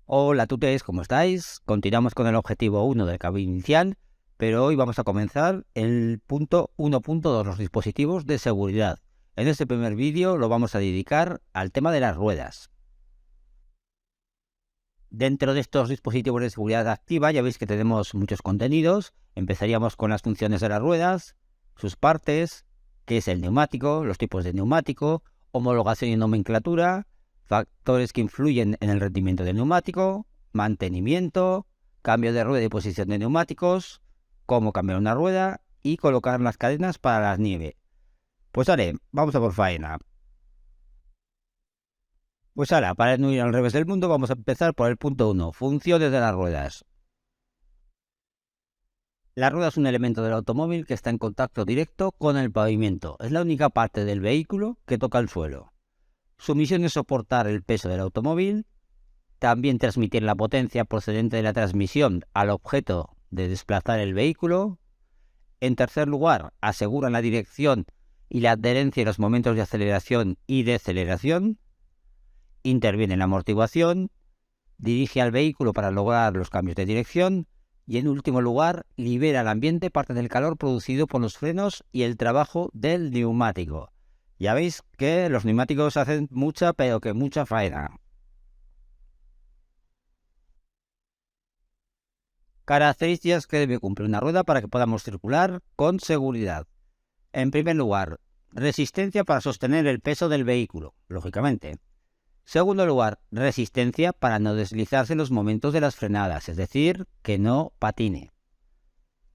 Hola tutores, ¿cómo estáis? Continuamos con el objetivo 1 del cambio inicial, pero hoy vamos a comenzar el punto 1.2, los dispositivos de seguridad. En este primer vídeo lo vamos a dedicar al tema de las ruedas. Dentro de estos dispositivos de seguridad activa ya veis que tenemos muchos contenidos. Empezaríamos con las funciones de las ruedas, sus partes, qué es el neumático, los tipos de neumático, homologación y nomenclatura, factores que influyen en el rendimiento del neumático, mantenimiento, cambio de rueda y posición de neumáticos, cómo cambiar una rueda y colocar las cadenas para la nieve. Pues vale, vamos a por faena. Pues ahora, para no ir al revés del mundo, vamos a empezar por el punto 1, funciones de las ruedas. La rueda es un elemento del automóvil que está en contacto directo con el pavimento. Es la única parte del vehículo que toca el suelo. Su misión es soportar el peso del automóvil, también transmitir la potencia procedente de la transmisión al objeto de desplazar el vehículo. En tercer lugar, aseguran la dirección y la adherencia en los momentos de aceleración y deceleración. Interviene en la amortiguación, dirige al vehículo para lograr los cambios de dirección y en último lugar libera al ambiente parte del calor producido por los frenos y el trabajo del neumático. Ya veis que los neumáticos hacen mucha pero que mucha faena. Características que debe cumplir una rueda para que podamos circular con seguridad. En primer lugar, resistencia para sostener el peso del vehículo, lógicamente. Segundo lugar, resistencia para no deslizarse en los momentos de las frenadas, es decir, que no patine.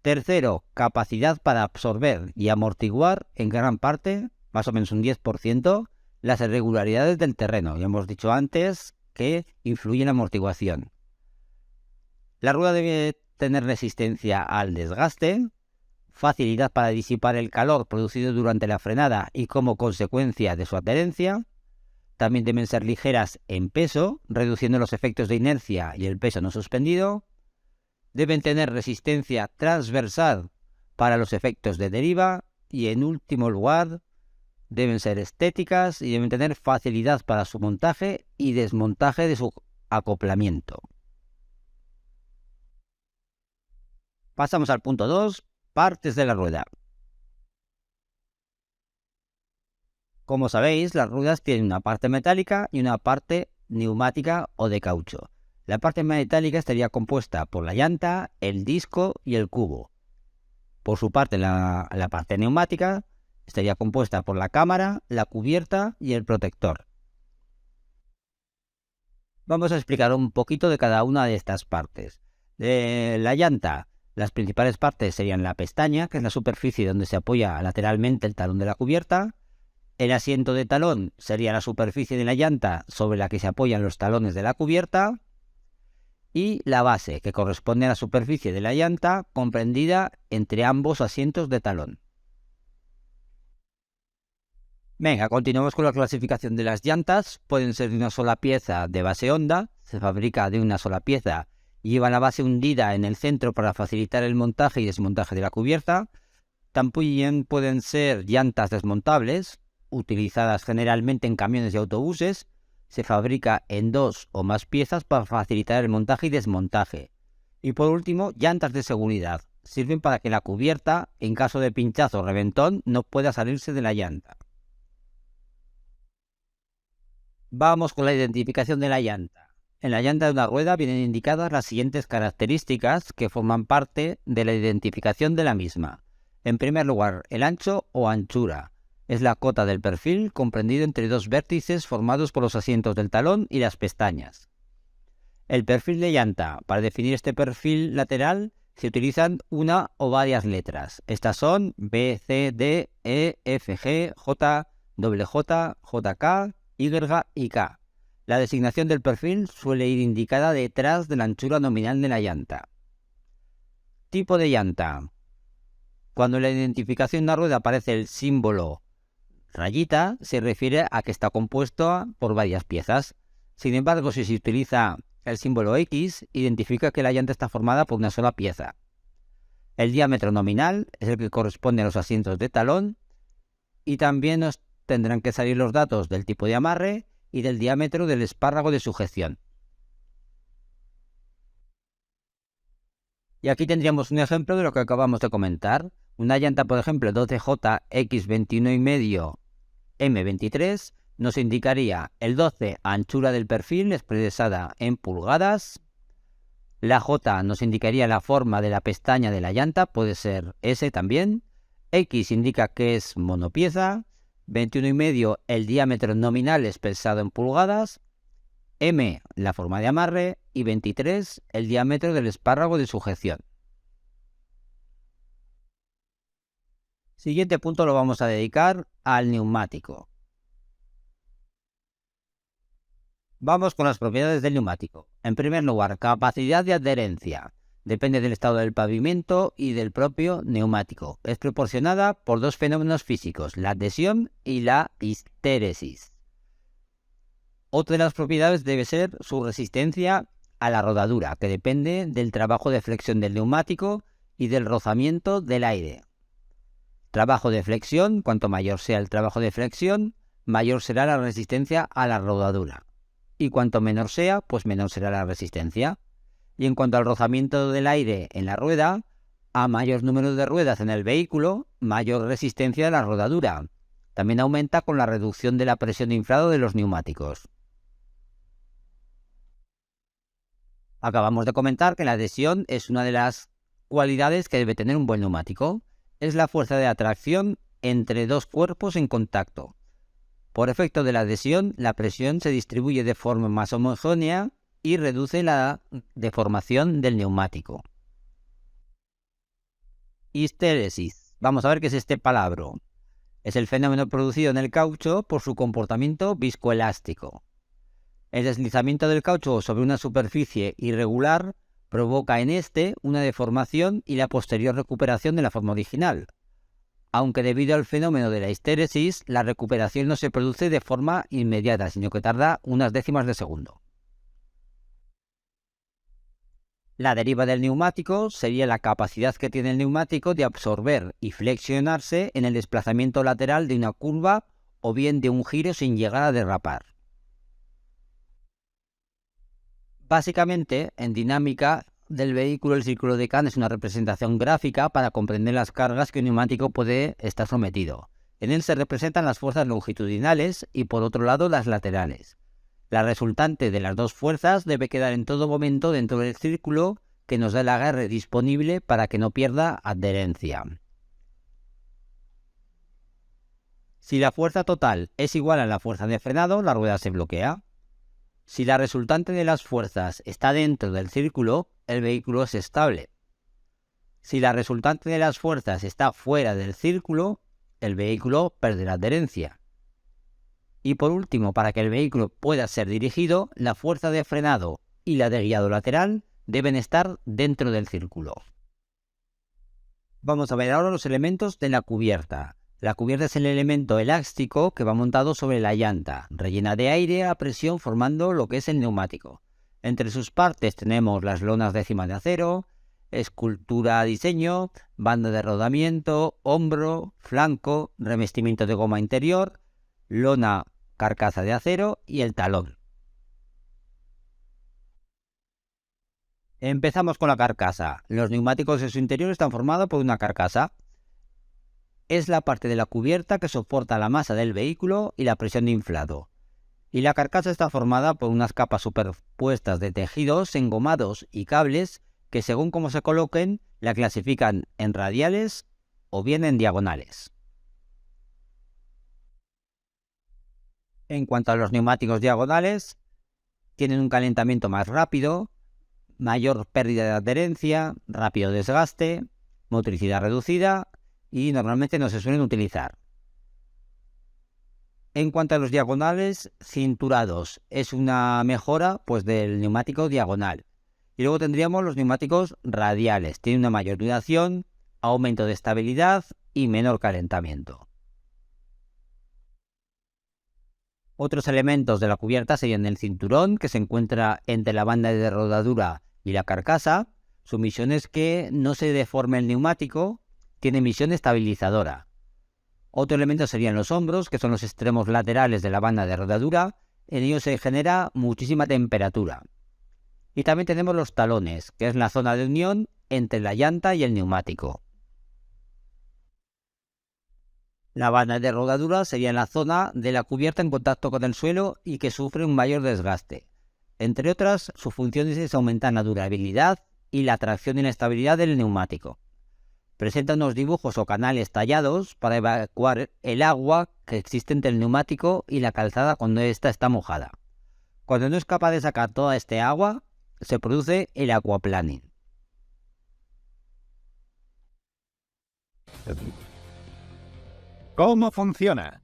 Tercero, capacidad para absorber y amortiguar en gran parte, más o menos un 10%, las irregularidades del terreno. Ya hemos dicho antes que influye en la amortiguación. La rueda debe tener resistencia al desgaste, facilidad para disipar el calor producido durante la frenada y como consecuencia de su adherencia. También deben ser ligeras en peso, reduciendo los efectos de inercia y el peso no suspendido. Deben tener resistencia transversal para los efectos de deriva. Y en último lugar, deben ser estéticas y deben tener facilidad para su montaje y desmontaje de su acoplamiento. Pasamos al punto 2, partes de la rueda. Como sabéis, las ruedas tienen una parte metálica y una parte neumática o de caucho. La parte metálica estaría compuesta por la llanta, el disco y el cubo. Por su parte, la parte neumática estaría compuesta por la cámara, la cubierta y el protector. Vamos a explicar un poquito de cada una de estas partes. De la llanta, las principales partes serían la pestaña, que es la superficie donde se apoya lateralmente el talón de la cubierta. El asiento de talón sería la superficie de la llanta sobre la que se apoyan los talones de la cubierta. Y la base, que corresponde a la superficie de la llanta comprendida entre ambos asientos de talón. Venga, continuamos con la clasificación de las llantas. Pueden ser de una sola pieza de base honda, se fabrica de una sola pieza y lleva la base hundida en el centro para facilitar el montaje y desmontaje de la cubierta. También pueden ser llantas desmontables, utilizadas generalmente en camiones y autobuses. Se fabrica en 2 o más piezas para facilitar el montaje y desmontaje. Y por último, llantas de seguridad. Sirven para que la cubierta, en caso de pinchazo o reventón, no pueda salirse de la llanta. Vamos con la identificación de la llanta. En la llanta de una rueda vienen indicadas las siguientes características que forman parte de la identificación de la misma. En primer lugar, el ancho o anchura. Es la cota del perfil comprendido entre dos vértices formados por los asientos del talón y las pestañas. El perfil de llanta. Para definir este perfil lateral se utilizan una o varias letras. Estas son B, C, D, E, F, G, J, J, JK, Y y K. La designación del perfil suele ir indicada detrás de la anchura nominal de la llanta. Tipo de llanta. Cuando en la identificación de una rueda aparece el símbolo rayita, se refiere a que está compuesto por varias piezas. Sin embargo, si se utiliza el símbolo X, identifica que la llanta está formada por una sola pieza. El diámetro nominal es el que corresponde a los asientos de talón y también nos tendrán que salir los datos del tipo de amarre y del diámetro del espárrago de sujeción. Y aquí tendríamos un ejemplo de lo que acabamos de comentar. Una llanta, por ejemplo, 12J X21,5 M23 nos indicaría el 12 anchura del perfil expresada en pulgadas. La J nos indicaría la forma de la pestaña de la llanta, puede ser S también. X indica que es monopieza. 21,5 el diámetro nominal expresado en pulgadas. M la forma de amarre y 23 el diámetro del espárrago de sujeción. Siguiente punto lo vamos a dedicar al neumático. Vamos con las propiedades del neumático. En primer lugar, capacidad de adherencia. Depende del estado del pavimento y del propio neumático. Es proporcionada por dos fenómenos físicos, la adhesión y la histéresis. Otra de las propiedades debe ser su resistencia a la rodadura, que depende del trabajo de flexión del neumático y del rozamiento del aire. Trabajo de flexión, cuanto mayor sea el trabajo de flexión, mayor será la resistencia a la rodadura. Y cuanto menor sea, pues menor será la resistencia. Y en cuanto al rozamiento del aire en la rueda, a mayor número de ruedas en el vehículo, mayor resistencia a la rodadura. También aumenta con la reducción de la presión de inflado de los neumáticos. Acabamos de comentar que la adhesión es una de las cualidades que debe tener un buen neumático. Es la fuerza de atracción entre dos cuerpos en contacto. Por efecto de la adhesión, la presión se distribuye de forma más homogénea y reduce la deformación del neumático. Histéresis. Vamos a ver qué es este palabra. Es el fenómeno producido en el caucho por su comportamiento viscoelástico. El deslizamiento del caucho sobre una superficie irregular provoca en este una deformación y la posterior recuperación de la forma original. Aunque debido al fenómeno de la histéresis, la recuperación no se produce de forma inmediata, sino que tarda unas décimas de segundo. La deriva del neumático sería la capacidad que tiene el neumático de absorber y flexionarse en el desplazamiento lateral de una curva o bien de un giro sin llegar a derrapar. Básicamente, en dinámica del vehículo, el círculo de Kahn es una representación gráfica para comprender las cargas que un neumático puede estar sometido. En él se representan las fuerzas longitudinales y por otro lado las laterales. La resultante de las dos fuerzas debe quedar en todo momento dentro del círculo que nos da el agarre disponible para que no pierda adherencia. Si la fuerza total es igual a la fuerza de frenado, la rueda se bloquea. Si la resultante de las fuerzas está dentro del círculo, el vehículo es estable. Si la resultante de las fuerzas está fuera del círculo, el vehículo perderá adherencia. Y por último, para que el vehículo pueda ser dirigido, la fuerza de frenado y la de guiado lateral deben estar dentro del círculo. Vamos a ver ahora los elementos de la cubierta. La cubierta es el elemento elástico que va montado sobre la llanta, rellena de aire a presión formando lo que es el neumático. Entre sus partes tenemos las lonas décimas de acero, escultura a diseño, banda de rodamiento, hombro, flanco, revestimiento de goma interior, lona carcasa de acero y el talón. Empezamos con la carcasa. Los neumáticos en su interior están formados por una carcasa. Es la parte de la cubierta que soporta la masa del vehículo y la presión de inflado. Y la carcasa está formada por unas capas superpuestas de tejidos engomados y cables que según cómo se coloquen la clasifican en radiales o bien en diagonales. En cuanto a los neumáticos diagonales, tienen un calentamiento más rápido, mayor pérdida de adherencia, rápido desgaste, motricidad reducida y normalmente no se suelen utilizar. En cuanto a los diagonales, cinturados es una mejora del neumático diagonal. Y luego tendríamos los neumáticos radiales, tienen una mayor duración, aumento de estabilidad y menor calentamiento. Otros elementos de la cubierta serían el cinturón, que se encuentra entre la banda de rodadura y la carcasa. Su misión es que no se deforme el neumático, tiene misión estabilizadora. Otro elemento serían los hombros, que son los extremos laterales de la banda de rodadura. En ellos se genera muchísima temperatura. Y también tenemos los talones, que es la zona de unión entre la llanta y el neumático. La banda de rodadura sería la zona de la cubierta en contacto con el suelo y que sufre un mayor desgaste. Entre otras, sus funciones es aumentar la durabilidad y la tracción y la estabilidad del neumático. Presenta unos dibujos o canales tallados para evacuar el agua que existe entre el neumático y la calzada cuando ésta está mojada. Cuando no es capaz de sacar toda este agua, se produce el aquaplaning. ¿Cómo funciona?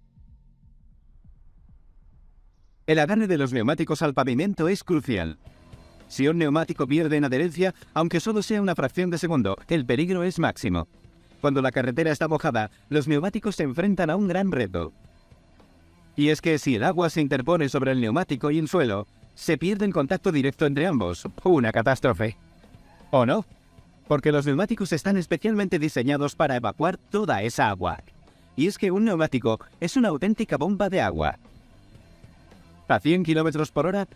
El agarre de los neumáticos al pavimento es crucial. Si un neumático pierde en adherencia, aunque solo sea una fracción de segundo, el peligro es máximo. Cuando la carretera está mojada, los neumáticos se enfrentan a un gran reto. Y es que si el agua se interpone sobre el neumático y el suelo, se pierde el contacto directo entre ambos. Una catástrofe. ¿O no? Porque los neumáticos están especialmente diseñados para evacuar toda esa agua. Y es que un neumático es una auténtica bomba de agua. A 100 km por hora,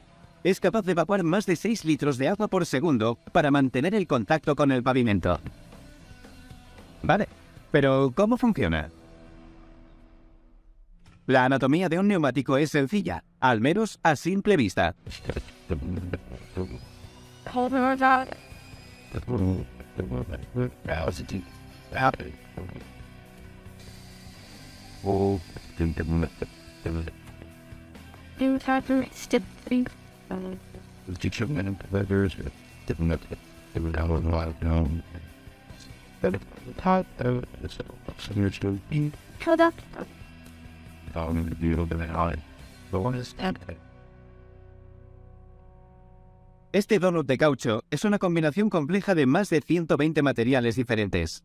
es capaz de evacuar más de 6 litros de agua por segundo para mantener el contacto con el pavimento. Vale, pero ¿cómo funciona? La anatomía de un neumático es sencilla, al menos a simple vista. Este donut de caucho es una combinación compleja de más de 120 materiales diferentes.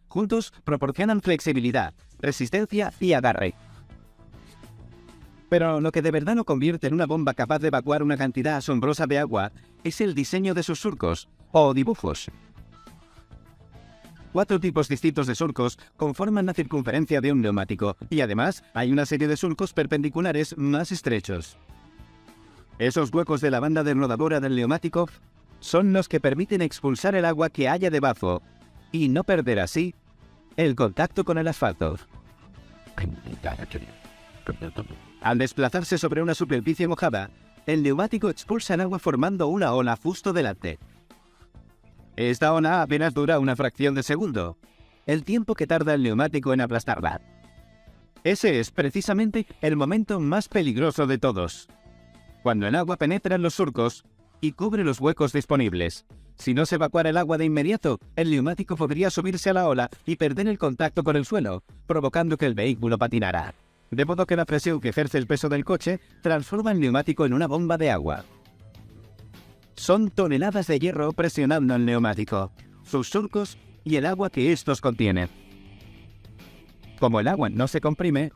Juntos proporcionan flexibilidad, resistencia y agarre. Pero lo que de verdad lo convierte en una bomba capaz de evacuar una cantidad asombrosa de agua es el diseño de sus surcos, o dibujos. 4 tipos distintos de surcos conforman la circunferencia de un neumático, y además hay una serie de surcos perpendiculares más estrechos. Esos huecos de la banda de rodadura del neumático son los que permiten expulsar el agua que haya debajo, y no perder así el contacto con el asfalto. Al desplazarse sobre una superficie mojada, el neumático expulsa el agua formando una ola justo delante. Esta ola apenas dura una fracción de segundo, el tiempo que tarda el neumático en aplastarla. Ese es precisamente el momento más peligroso de todos, cuando el agua penetra en los surcos y cubre los huecos disponibles. Si no se evacuara el agua de inmediato, el neumático podría subirse a la ola y perder el contacto con el suelo, provocando que el vehículo patinara. De modo que la presión que ejerce el peso del coche transforma el neumático en una bomba de agua. Son toneladas de hierro presionando el neumático, sus surcos y el agua que estos contienen. Como el agua no se comprime,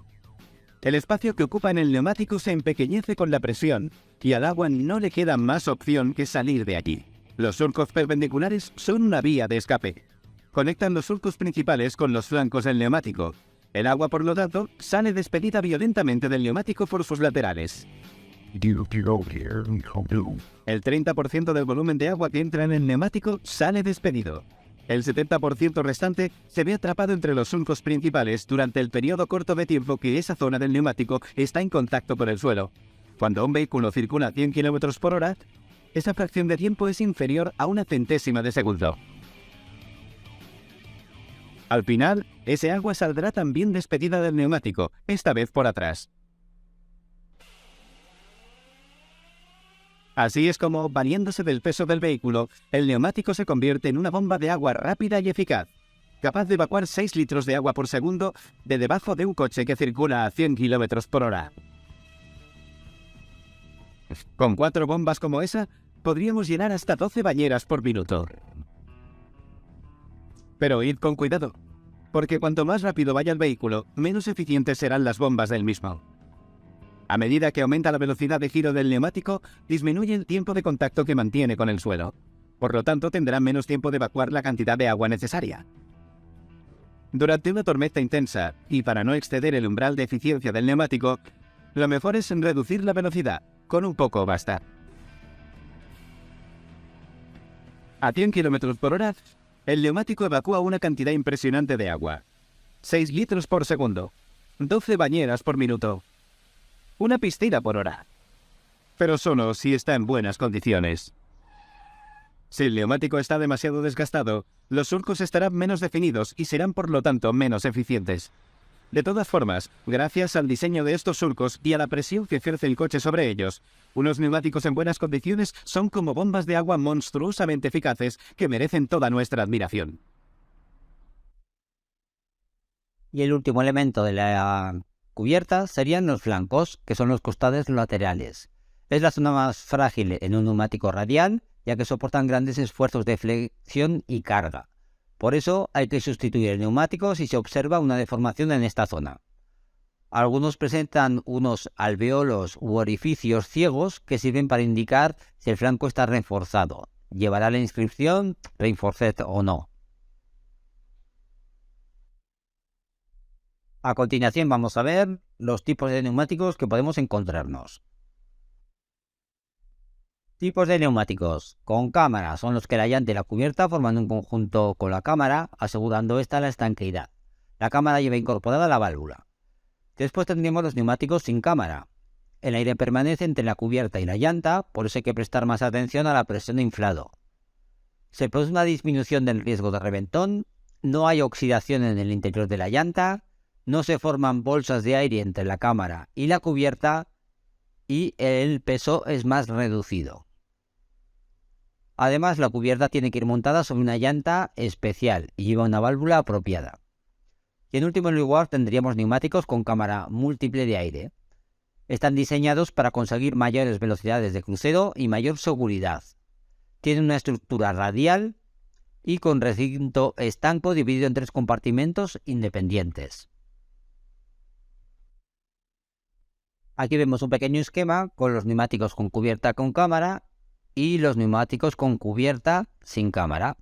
el espacio que ocupa en el neumático se empequeñece con la presión y al agua no le queda más opción que salir de allí. Los surcos perpendiculares son una vía de escape. Conectan los surcos principales con los flancos del neumático. El agua, por lo tanto, sale despedida violentamente del neumático por sus laterales. El 30% del volumen de agua que entra en el neumático sale despedido. El 70% restante se ve atrapado entre los surcos principales durante el periodo corto de tiempo que esa zona del neumático está en contacto con el suelo. Cuando un vehículo circula a 100 km por hora, esa fracción de tiempo es inferior a una centésima de segundo. Al final, ese agua saldrá también despedida del neumático, esta vez por atrás. Así es como, valiéndose del peso del vehículo, el neumático se convierte en una bomba de agua rápida y eficaz, capaz de evacuar 6 litros de agua por segundo de debajo de un coche que circula a 100 km por hora. Con 4 bombas como esa, podríamos llenar hasta 12 bañeras por minuto. Pero id con cuidado, porque cuanto más rápido vaya el vehículo, menos eficientes serán las bombas del mismo. A medida que aumenta la velocidad de giro del neumático, disminuye el tiempo de contacto que mantiene con el suelo. Por lo tanto, tendrá menos tiempo de evacuar la cantidad de agua necesaria. Durante una tormenta intensa, y para no exceder el umbral de eficiencia del neumático, lo mejor es reducir la velocidad. Con un poco basta. A 100 km por hora, el neumático evacúa una cantidad impresionante de agua. 6 litros por segundo. 12 bañeras por minuto. Una piscina por hora. Pero solo si está en buenas condiciones. Si el neumático está demasiado desgastado, los surcos estarán menos definidos y serán por lo tanto menos eficientes. De todas formas, gracias al diseño de estos surcos y a la presión que ejerce el coche sobre ellos, unos neumáticos en buenas condiciones son como bombas de agua monstruosamente eficaces que merecen toda nuestra admiración. Y el último elemento de la cubierta serían los flancos, que son los costados laterales. Es la zona más frágil en un neumático radial, ya que soportan grandes esfuerzos de flexión y carga. Por eso hay que sustituir el neumático si se observa una deformación en esta zona. Algunos presentan unos alveolos u orificios ciegos que sirven para indicar si el flanco está reforzado. Llevará la inscripción Reinforced o no. A continuación vamos a ver los tipos de neumáticos que podemos encontrarnos. Tipos de neumáticos. Con cámara son los que la llanta y la cubierta forman un conjunto con la cámara, asegurando esta la estanqueidad. La cámara lleva incorporada la válvula. Después tendremos los neumáticos sin cámara. El aire permanece entre la cubierta y la llanta, por eso hay que prestar más atención a la presión de inflado. Se produce una disminución del riesgo de reventón, no hay oxidación en el interior de la llanta, no se forman bolsas de aire entre la cámara y la cubierta y el peso es más reducido. Además, la cubierta tiene que ir montada sobre una llanta especial y lleva una válvula apropiada. Y en último lugar tendríamos neumáticos con cámara múltiple de aire. Están diseñados para conseguir mayores velocidades de crucero y mayor seguridad. Tienen una estructura radial y con recinto estanco dividido en 3 compartimentos independientes. Aquí vemos un pequeño esquema con los neumáticos con cubierta con cámara y los neumáticos con cubierta sin cámara.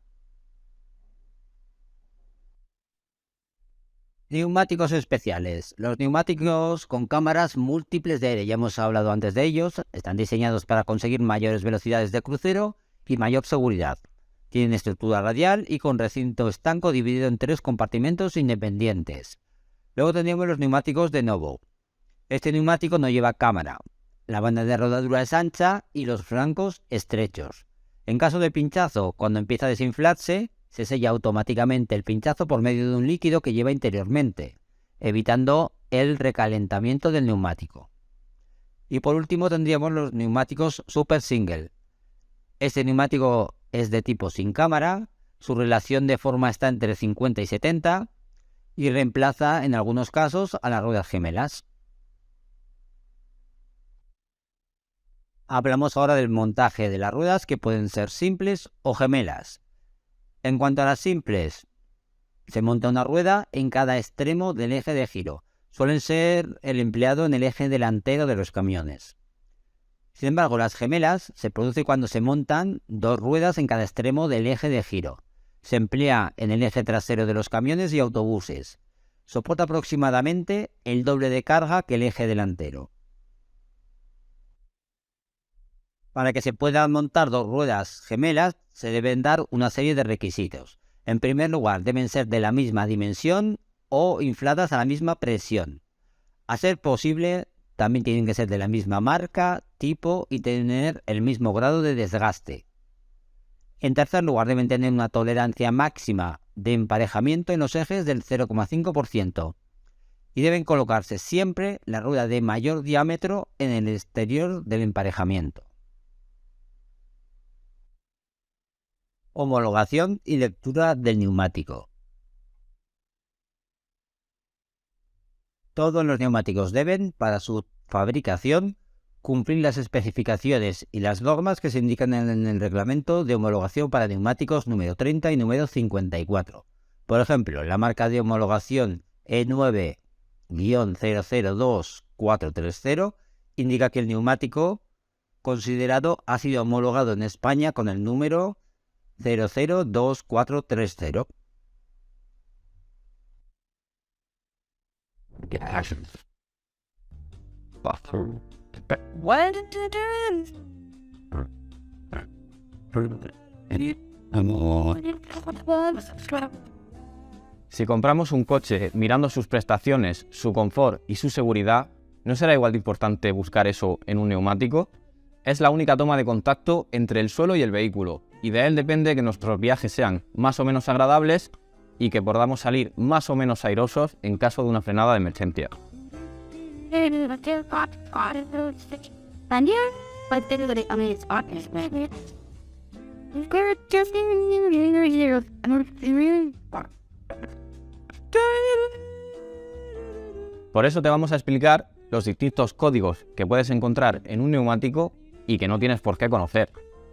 Neumáticos especiales. Los neumáticos con cámaras múltiples de aire, ya hemos hablado antes de ellos, están diseñados para conseguir mayores velocidades de crucero y mayor seguridad. Tienen estructura radial y con recinto estanco dividido en 3 compartimentos independientes. Luego tendríamos los neumáticos de Novo. Este neumático no lleva cámara. La banda de rodadura es ancha y los flancos estrechos. En caso de pinchazo, cuando empieza a desinflarse, se sella automáticamente el pinchazo por medio de un líquido que lleva interiormente, evitando el recalentamiento del neumático. Y por último tendríamos los neumáticos Super Single. Este neumático es de tipo sin cámara, su relación de forma está entre 50 y 70 y reemplaza en algunos casos a las ruedas gemelas. Hablamos ahora del montaje de las ruedas que pueden ser simples o gemelas. En cuanto a las simples, se monta una rueda en cada extremo del eje de giro. Suelen ser el empleado en el eje delantero de los camiones. Sin embargo, las gemelas se produce cuando se montan 2 ruedas en cada extremo del eje de giro. Se emplea en el eje trasero de los camiones y autobuses. Soporta aproximadamente el doble de carga que el eje delantero. Para que se puedan montar 2 ruedas gemelas, se deben dar una serie de requisitos. En primer lugar, deben ser de la misma dimensión o infladas a la misma presión. A ser posible, también tienen que ser de la misma marca, tipo y tener el mismo grado de desgaste. En tercer lugar, deben tener una tolerancia máxima de emparejamiento en los ejes del 0,5%. Y deben colocarse siempre la rueda de mayor diámetro en el exterior del emparejamiento. Homologación y lectura del neumático. Todos los neumáticos deben, para su fabricación, cumplir las especificaciones y las normas que se indican en el reglamento de homologación para neumáticos número 30 y número 54. Por ejemplo, la marca de homologación E9-002430 indica que el neumático considerado ha sido homologado en España con el número 002430. Si compramos un coche mirando sus prestaciones, su confort y su seguridad, ¿no será igual de importante buscar eso en un neumático? Es la única toma de contacto entre el suelo y el vehículo, y de él depende que nuestros viajes sean más o menos agradables y que podamos salir más o menos airosos en caso de una frenada de emergencia. Por eso te vamos a explicar los distintos códigos que puedes encontrar en un neumático y que no tienes por qué conocer.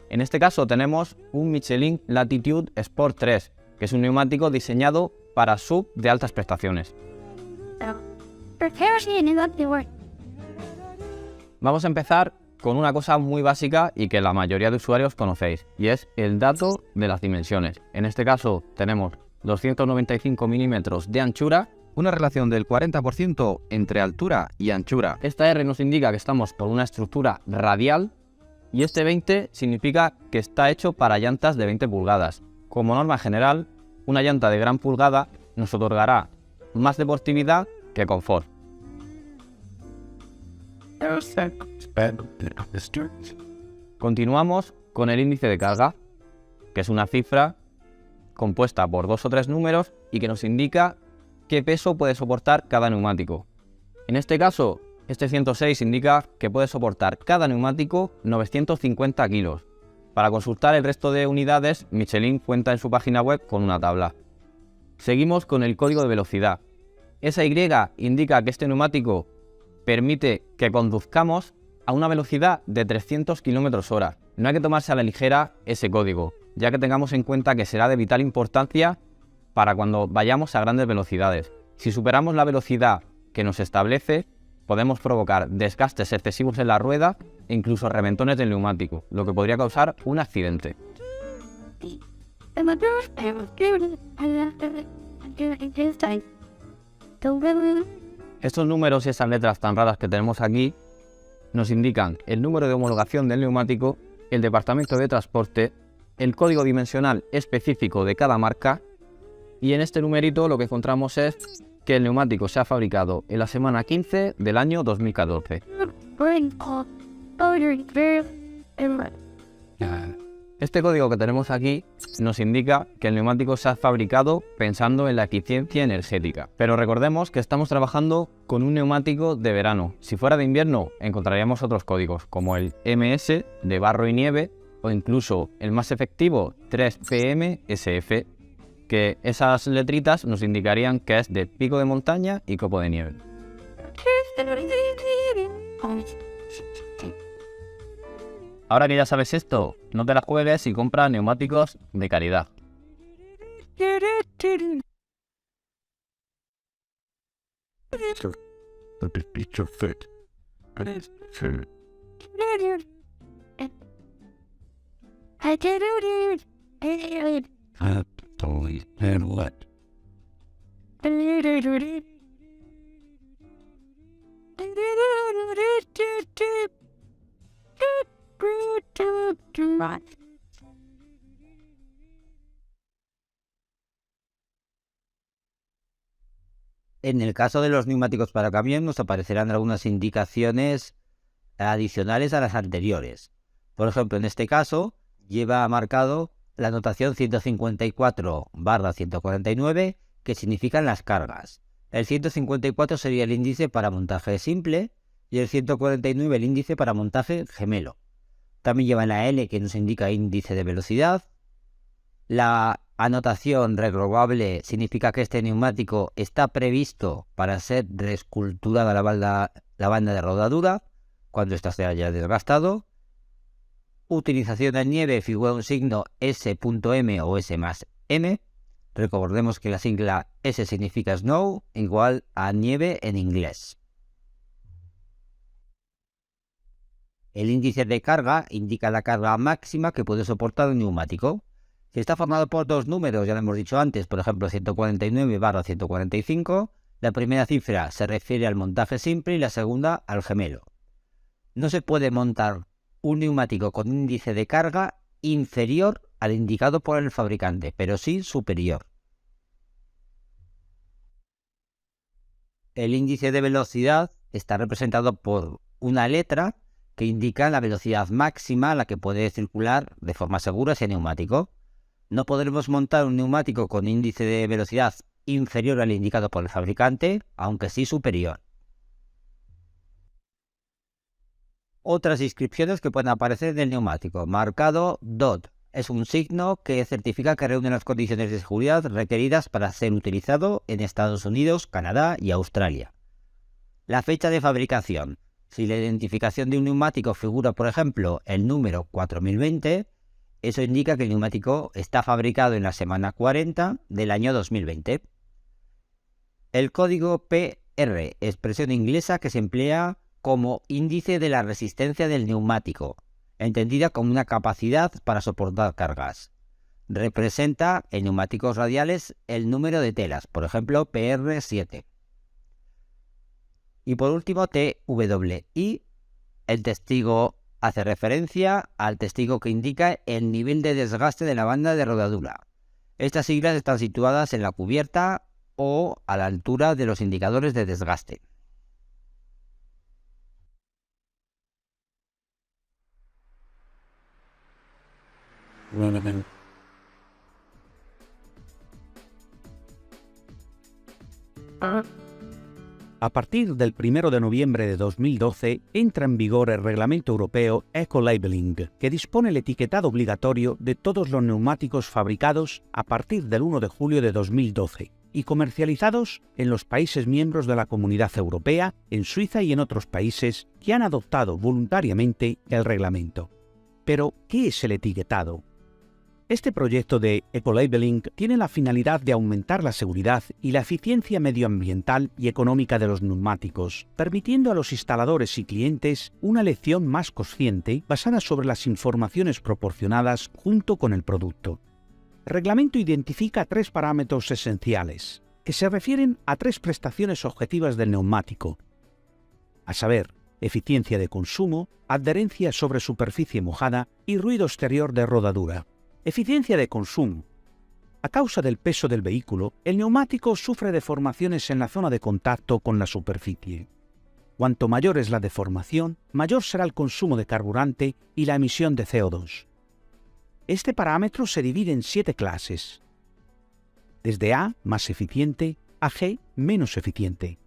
En este caso tenemos un Michelin Latitude Sport 3, que es un neumático diseñado para SUV de altas prestaciones. Vamos a empezar con una cosa muy básica y que la mayoría de usuarios conocéis, y es el dato de las dimensiones. En este caso tenemos 295 milímetros de anchura, una relación del 40% entre altura y anchura. Esta R nos indica que estamos por una estructura radial y este 20 significa que está hecho para llantas de 20 pulgadas. Como norma general, una llanta de gran pulgada nos otorgará más deportividad que confort. Continuamos con el índice de carga, que es una cifra compuesta por 2 o 3 números y que nos indica qué peso puede soportar cada neumático. En este caso, este 106 indica que puede soportar cada neumático 950 kilos. Para consultar el resto de unidades, Michelin cuenta en su página web con una tabla. Seguimos con el código de velocidad. Esa Y indica que este neumático permite que conduzcamos a una velocidad de 300 km/h. No hay que tomarse a la ligera ese código, ya que tengamos en cuenta que será de vital importancia para cuando vayamos a grandes velocidades. Si superamos la velocidad que nos establece, podemos provocar desgastes excesivos en la rueda e incluso reventones del neumático, lo que podría causar un accidente. Estos números y esas letras tan raras que tenemos aquí nos indican el número de homologación del neumático, el departamento de transporte, el código dimensional específico de cada marca, y en este numerito lo que encontramos es que el neumático se ha fabricado en la semana 15 del año 2014. Este código que tenemos aquí nos indica que el neumático se ha fabricado pensando en la eficiencia energética. Pero recordemos que estamos trabajando con un neumático de verano. Si fuera de invierno encontraríamos otros códigos como el MS de barro y nieve o incluso el más efectivo 3PMSF, que esas letritas nos indicarían que es de pico de montaña y copo de nieve. Ahora que ya sabes esto, no te la juegues y compra neumáticos de calidad. En el caso de los neumáticos para camión nos aparecerán algunas indicaciones adicionales a las anteriores. Por ejemplo, en este caso lleva marcado la notación 154/149, que significan las cargas. El 154 sería el índice para montaje simple y el 149 el índice para montaje gemelo. También lleva la L, que nos indica índice de velocidad. La anotación regrobable significa que este neumático está previsto para ser reesculturada la banda de rodadura cuando ésta se haya desgastado. Utilización en nieve figura un signo S.M o S más M. Recordemos que la sigla S significa snow, igual a nieve en inglés. El índice de carga indica la carga máxima que puede soportar un neumático. Si está formado por dos números, ya lo hemos dicho antes, por ejemplo 149/145, la primera cifra se refiere al montaje simple y la segunda al gemelo. No se puede montar un neumático con índice de carga inferior al indicado por el fabricante, pero sí superior. El índice de velocidad está representado por una letra que indica la velocidad máxima a la que puede circular de forma segura ese neumático. No podremos montar un neumático con índice de velocidad inferior al indicado por el fabricante, aunque sí superior. Otras inscripciones que pueden aparecer del neumático. Marcado DOT. Es un signo que certifica que reúne las condiciones de seguridad requeridas para ser utilizado en Estados Unidos, Canadá y Australia. La fecha de fabricación. Si la identificación de un neumático figura, por ejemplo, el número 4020, eso indica que el neumático está fabricado en la semana 40 del año 2020. El código PR, expresión inglesa que se emplea como índice de la resistencia del neumático, entendida como una capacidad para soportar cargas. Representa en neumáticos radiales el número de telas, por ejemplo PR7. Y por último TWI, el testigo hace referencia al testigo que indica el nivel de desgaste de la banda de rodadura. Estas siglas están situadas en la cubierta o a la altura de los indicadores de desgaste. A partir del 1 de noviembre de 2012 entra en vigor el Reglamento Europeo Eco-Labeling, que dispone el etiquetado obligatorio de todos los neumáticos fabricados a partir del 1 de julio de 2012 y comercializados en los países miembros de la Comunidad Europea, en Suiza y en otros países que han adoptado voluntariamente el reglamento. Pero, ¿qué es el etiquetado? Este proyecto de Eco-Labeling tiene la finalidad de aumentar la seguridad y la eficiencia medioambiental y económica de los neumáticos, permitiendo a los instaladores y clientes una elección más consciente basada sobre las informaciones proporcionadas junto con el producto. El reglamento identifica 3 parámetros esenciales, que se refieren a 3 prestaciones objetivas del neumático, a saber, eficiencia de consumo, adherencia sobre superficie mojada y ruido exterior de rodadura. Eficiencia de consumo. A causa del peso del vehículo, el neumático sufre deformaciones en la zona de contacto con la superficie. Cuanto mayor es la deformación, mayor será el consumo de carburante y la emisión de CO2. Este parámetro se divide en 7 clases, desde A, más eficiente, a G, menos eficiente.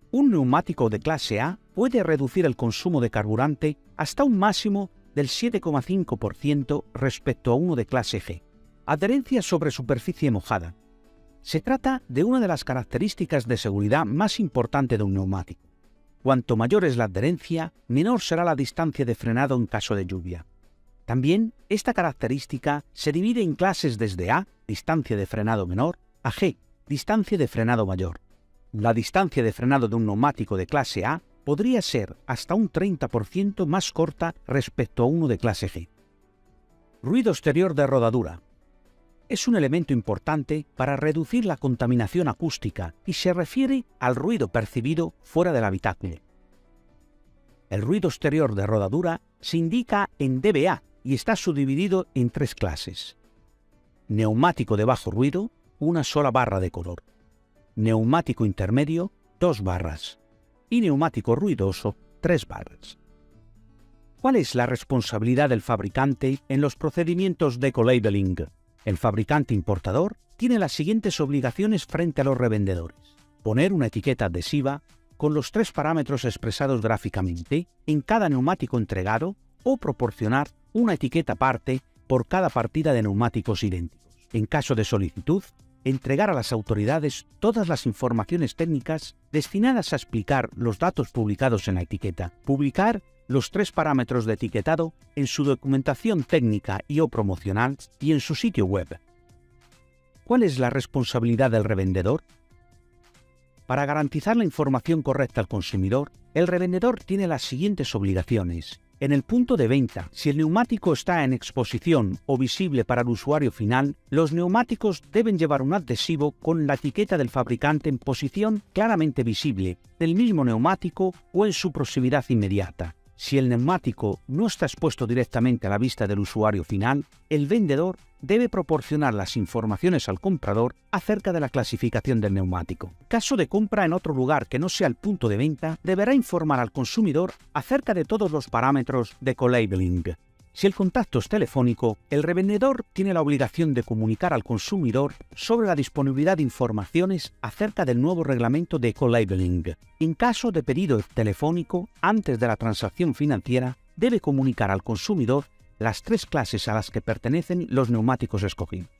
Un neumático de clase A puede reducir el consumo de carburante hasta un máximo del 7,5% respecto a uno de clase G. Adherencia sobre superficie mojada. Se trata de una de las características de seguridad más importantes de un neumático. Cuanto mayor es la adherencia, menor será la distancia de frenado en caso de lluvia. También, esta característica se divide en clases desde A, distancia de frenado menor, a G, distancia de frenado mayor. La distancia de frenado de un neumático de clase A podría ser hasta un 30% más corta respecto a uno de clase G. Ruido exterior de rodadura. Es un elemento importante para reducir la contaminación acústica y se refiere al ruido percibido fuera del habitáculo. El ruido exterior de rodadura se indica en dBA y está subdividido en 3 clases. Neumático de bajo ruido, una sola barra de color. Neumático intermedio, 2 barras. Y neumático ruidoso, 3 barras. ¿Cuál es la responsabilidad del fabricante en los procedimientos de eco-labeling? El fabricante importador tiene las siguientes obligaciones frente a los revendedores. Poner una etiqueta adhesiva con los 3 parámetros expresados gráficamente en cada neumático entregado o proporcionar una etiqueta aparte por cada partida de neumáticos idénticos. En caso de solicitud, entregar a las autoridades todas las informaciones técnicas destinadas a explicar los datos publicados en la etiqueta. Publicar los 3 parámetros de etiquetado en su documentación técnica y o promocional y en su sitio web. ¿Cuál es la responsabilidad del revendedor? Para garantizar la información correcta al consumidor, el revendedor tiene las siguientes obligaciones. En el punto de venta, si el neumático está en exposición o visible para el usuario final, los neumáticos deben llevar un adhesivo con la etiqueta del fabricante en posición claramente visible del mismo neumático o en su proximidad inmediata. Si el neumático no está expuesto directamente a la vista del usuario final, el vendedor debe proporcionar las informaciones al comprador acerca de la clasificación del neumático. En caso de compra en otro lugar que no sea el punto de venta, deberá informar al consumidor acerca de todos los parámetros de eco-labeling. Si el contacto es telefónico, el revendedor tiene la obligación de comunicar al consumidor sobre la disponibilidad de informaciones acerca del nuevo reglamento de eco-labeling. En caso de pedido telefónico, antes de la transacción financiera, debe comunicar al consumidor las 3 clases a las que pertenecen los neumáticos escogidos.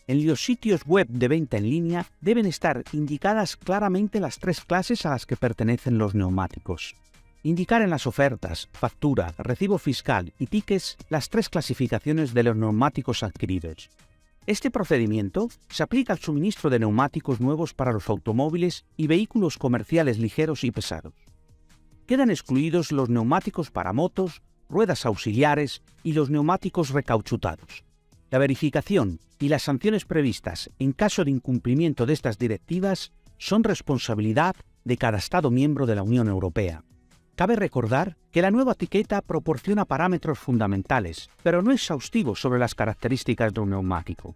En los sitios web de venta en línea deben estar indicadas claramente las 3 clases a las que pertenecen los neumáticos. Indicar en las ofertas, factura, recibo fiscal y tickets las 3 clasificaciones de los neumáticos adquiridos. Este procedimiento se aplica al suministro de neumáticos nuevos para los automóviles y vehículos comerciales ligeros y pesados. Quedan excluidos los neumáticos para motos, ruedas auxiliares y los neumáticos recauchutados. La verificación y las sanciones previstas en caso de incumplimiento de estas directivas son responsabilidad de cada Estado miembro de la Unión Europea. Cabe recordar que la nueva etiqueta proporciona parámetros fundamentales, pero no exhaustivos sobre las características de un neumático.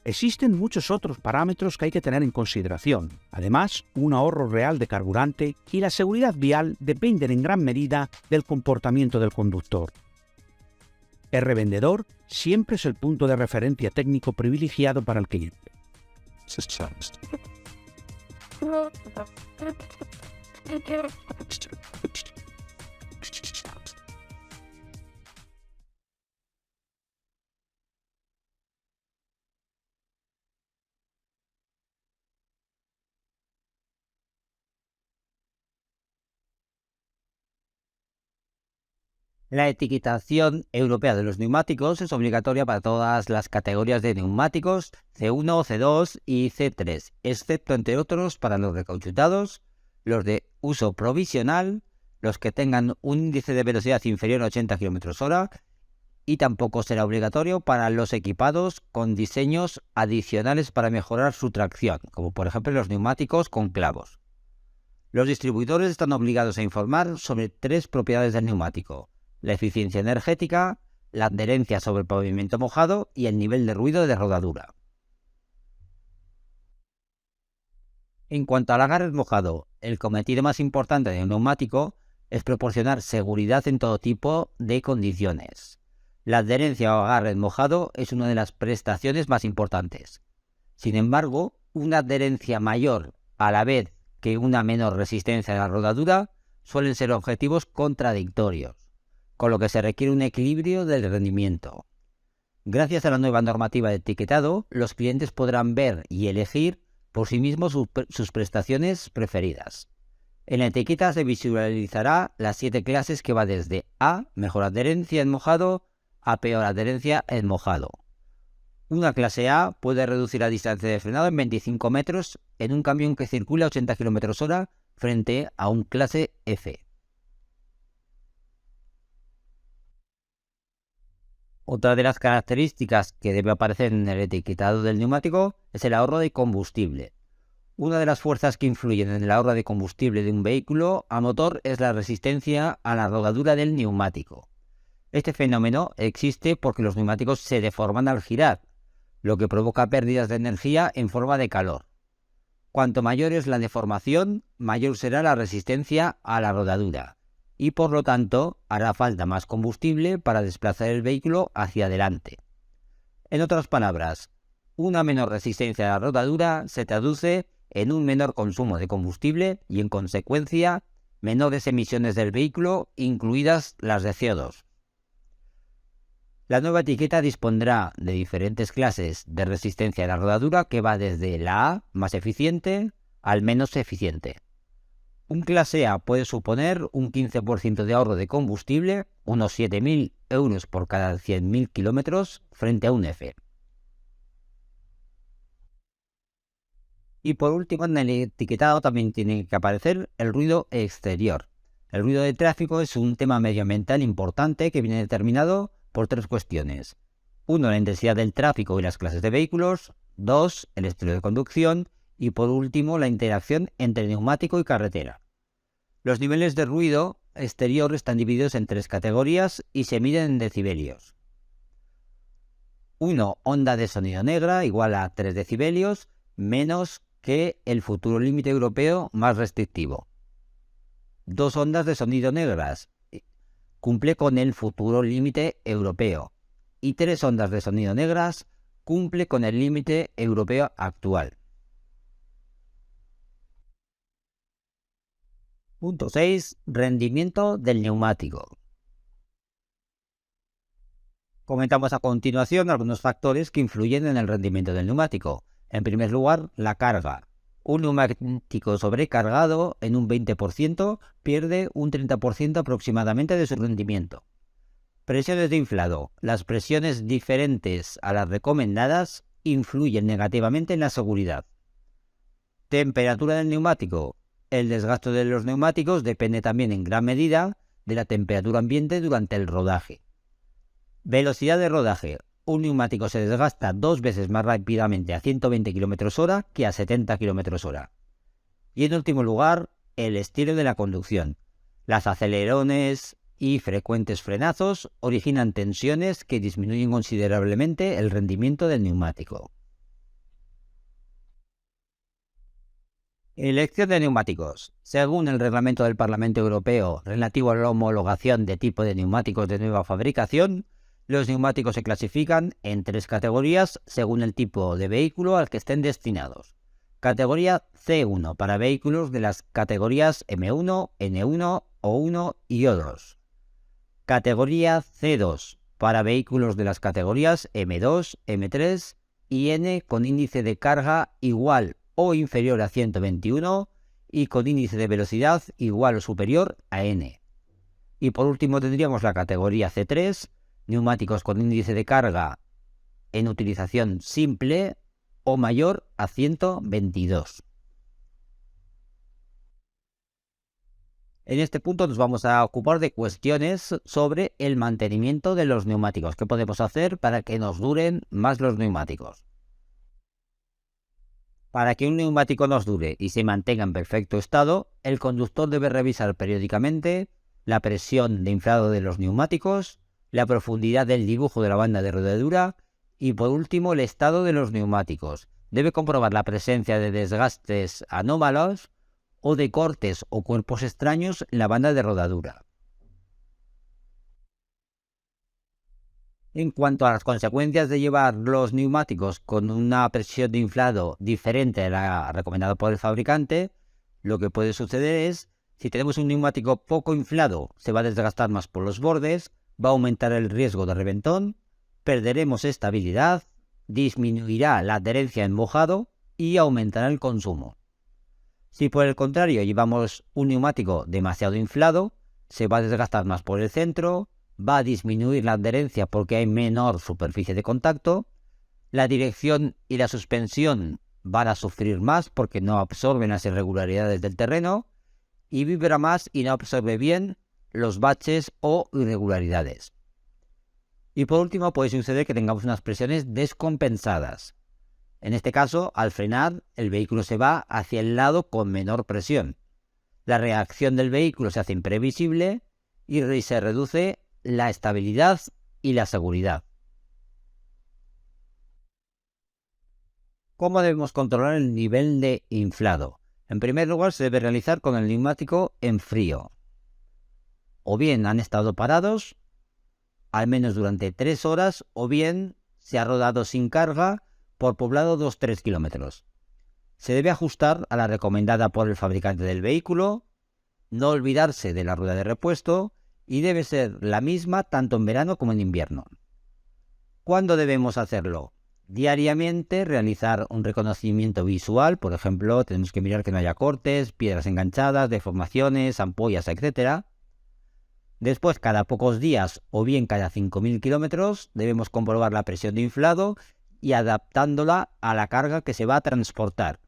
Existen muchos otros parámetros que hay que tener en consideración. Además, un ahorro real de carburante y la seguridad vial dependen en gran medida del comportamiento del conductor. El revendedor siempre es el punto de referencia técnico privilegiado para el cliente. La etiquetación europea de los neumáticos es obligatoria para todas las categorías de neumáticos C1, C2 y C3, excepto entre otros para los recauchutados, los de uso provisional, los que tengan un índice de velocidad inferior a 80 km/h y tampoco será obligatorio para los equipados con diseños adicionales para mejorar su tracción, como por ejemplo los neumáticos con clavos. Los distribuidores están obligados a informar sobre 3 propiedades del neumático: la eficiencia energética, la adherencia sobre el pavimento mojado y el nivel de ruido de rodadura. En cuanto al agarre mojado, el cometido más importante de un neumático es proporcionar seguridad en todo tipo de condiciones. La adherencia o agarre mojado es una de las prestaciones más importantes. Sin embargo, una adherencia mayor a la vez que una menor resistencia a la rodadura suelen ser objetivos contradictorios, con lo que se requiere un equilibrio del rendimiento. Gracias a la nueva normativa de etiquetado, los clientes podrán ver y elegir por sí mismos sus prestaciones preferidas. En la etiqueta se visualizará las 7 clases que va desde A, mejor adherencia en mojado, a peor adherencia en mojado. Una clase A puede reducir la distancia de frenado en 25 metros en un camión que circula a 80 km/h frente a un clase F. Otra de las características que debe aparecer en el etiquetado del neumático es el ahorro de combustible. Una de las fuerzas que influyen en el ahorro de combustible de un vehículo a motor es la resistencia a la rodadura del neumático. Este fenómeno existe porque los neumáticos se deforman al girar, lo que provoca pérdidas de energía en forma de calor. Cuanto mayor es la deformación, mayor será la resistencia a la rodadura, y por lo tanto hará falta más combustible para desplazar el vehículo hacia adelante. En otras palabras, una menor resistencia a la rodadura se traduce en un menor consumo de combustible y en consecuencia menores emisiones del vehículo, incluidas las de CO2. La nueva etiqueta dispondrá de diferentes clases de resistencia a la rodadura que va desde la A, más eficiente, al menos eficiente. Un clase A puede suponer un 15% de ahorro de combustible, unos 7.000 euros por cada 100.000 kilómetros, frente a un F. Y por último, en el etiquetado también tiene que aparecer el ruido exterior. El ruido de tráfico es un tema medioambiental importante que viene determinado por 3 cuestiones. 1. La intensidad del tráfico y las clases de vehículos. 2. El estilo de conducción. Y por último, la interacción entre neumático y carretera. Los niveles de ruido exterior están divididos en 3 categorías y se miden en decibelios. 1. Onda de sonido negra igual a 3 decibelios menos que el futuro límite europeo más restrictivo. 2 ondas de sonido negras cumple con el futuro límite europeo. Y 3 ondas de sonido negras cumple con el límite europeo actual. Punto 6. Rendimiento del neumático. Comentamos a continuación algunos factores que influyen en el rendimiento del neumático. En primer lugar, la carga. Un neumático sobrecargado en un 20% pierde un 30% aproximadamente de su rendimiento. Presiones de inflado. Las presiones diferentes a las recomendadas influyen negativamente en la seguridad. Temperatura del neumático. El desgaste de los neumáticos depende también en gran medida de la temperatura ambiente durante el rodaje. Velocidad de rodaje. Un neumático se desgasta 2 veces más rápidamente a 120 km/h que a 70 km/h. Y en último lugar, el estilo de la conducción. Las acelerones y frecuentes frenazos originan tensiones que disminuyen considerablemente el rendimiento del neumático. Elección de neumáticos. Según el reglamento del Parlamento Europeo relativo a la homologación de tipo de neumáticos de nueva fabricación, los neumáticos se clasifican en 3 categorías según el tipo de vehículo al que estén destinados. Categoría C1 para vehículos de las categorías M1, N1, O1 y O2. Categoría C2 para vehículos de las categorías M2, M3 y N con índice de carga igual o inferior a 121 y con índice de velocidad igual o superior a N. Y por último tendríamos la categoría C3, neumáticos con índice de carga en utilización simple o mayor a 122. En este punto nos vamos a ocupar de cuestiones sobre el mantenimiento de los neumáticos. ¿Qué podemos hacer para que nos duren más los neumáticos? Para que un neumático nos dure y se mantenga en perfecto estado, el conductor debe revisar periódicamente la presión de inflado de los neumáticos, la profundidad del dibujo de la banda de rodadura y por último el estado de los neumáticos. Debe comprobar la presencia de desgastes anómalos o de cortes o cuerpos extraños en la banda de rodadura. En cuanto a las consecuencias de llevar los neumáticos con una presión de inflado diferente a la recomendada por el fabricante, lo que puede suceder es, si tenemos un neumático poco inflado, se va a desgastar más por los bordes, va a aumentar el riesgo de reventón, perderemos estabilidad, disminuirá la adherencia en mojado y aumentará el consumo. Si por el contrario llevamos un neumático demasiado inflado, se va a desgastar más por el centro, va a disminuir la adherencia porque hay menor superficie de contacto, la dirección y la suspensión van a sufrir más porque no absorben las irregularidades del terreno y vibra más y no absorbe bien los baches o irregularidades. Y por último puede suceder que tengamos unas presiones descompensadas. En este caso, al frenar, el vehículo se va hacia el lado con menor presión. La reacción del vehículo se hace imprevisible y se reduce la estabilidad y la seguridad. ¿Cómo debemos controlar el nivel de inflado? En primer lugar, se debe realizar con el neumático en frío. O bien han estado parados, al menos durante 3 horas, o bien se ha rodado sin carga por poblado 2-3 kilómetros. Se debe ajustar a la recomendada por el fabricante del vehículo, no olvidarse de la rueda de repuesto y debe ser la misma tanto en verano como en invierno. ¿Cuándo debemos hacerlo? Diariamente realizar un reconocimiento visual, por ejemplo, tenemos que mirar que no haya cortes, piedras enganchadas, deformaciones, ampollas, etc. Después, cada pocos días o bien cada 5.000 kilómetros, debemos comprobar la presión de inflado y adaptándola a la carga que se va a transportar.